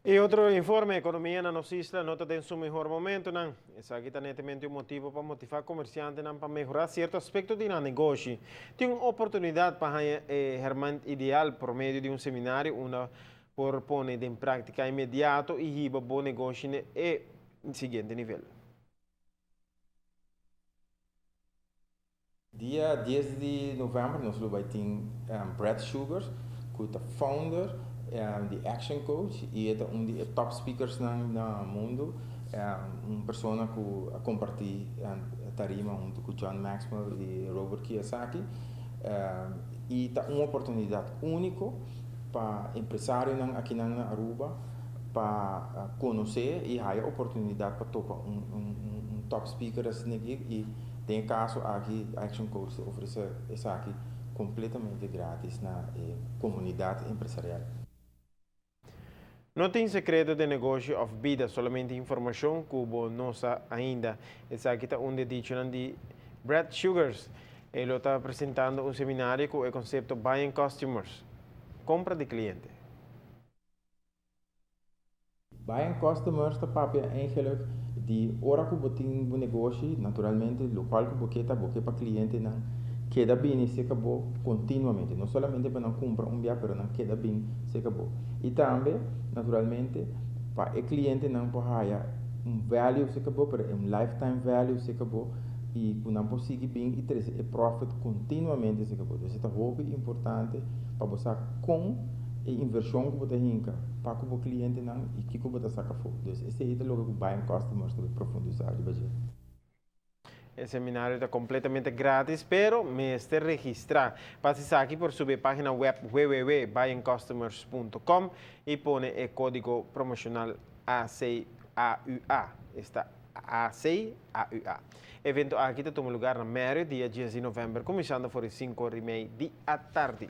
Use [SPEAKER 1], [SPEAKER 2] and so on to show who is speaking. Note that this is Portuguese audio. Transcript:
[SPEAKER 1] E outro informe, economia na nossa isla nota tem seu melhor momento, não? Essa aqui está netamente um motivo para motivar comerciantes para melhorar certo aspecto de negócio. Tem uma oportunidade para herman ideal por meio de um seminário, uma por pôr em prática imediato e riba bom negócio e seguinte nível.
[SPEAKER 2] Dia 10 de novembro, nós vamos ter Brad Sugars, que é o founder de Action Coach e é um dos top speakers no mundo. Uma pessoa que compartilha a tarima junto com John Maxwell e Robert Kiyosaki. E é uma oportunidade única para empresários aqui na Aruba para conhecer e há a oportunidade para topar um top speaker assim e tem caso aqui a Action Coach oferece isso aqui completamente grátis na comunidade empresarial.
[SPEAKER 1] Não tem segredo de negócio ou vida, somente informação que não sabe ainda. Essa aqui está um dedicação de Brad Sugars. Ele está apresentando um seminário com o conceito Buying Customers, compra de cliente.
[SPEAKER 2] Buying Customers está eigenlijk de hora que você tem um negócio, naturalmente, local que você para cliente não queda bem se acabou continuamente, não somente para não comprar um bem, mas não queda bem se acabou. E também, naturalmente, para o cliente não pode um value se acabou, para um lifetime value se acabou e não pode seguir bem e ter profit continuamente se acabou. Então, isso é muito importante para você com a inversão que você tem para o cliente não e que você saca fora. Então, esse é o logo que buying customers que profundizar de budget.
[SPEAKER 1] El seminario está completamente gratis, pero me esté registrar. Pase aquí por su página web www.buyingcustomers.com y pone el código promocional A6AUA. Está A6AUA. Evento aqui está tomando lugar na Mary, dia 10 de novembro, começando por 5h30 da tarde.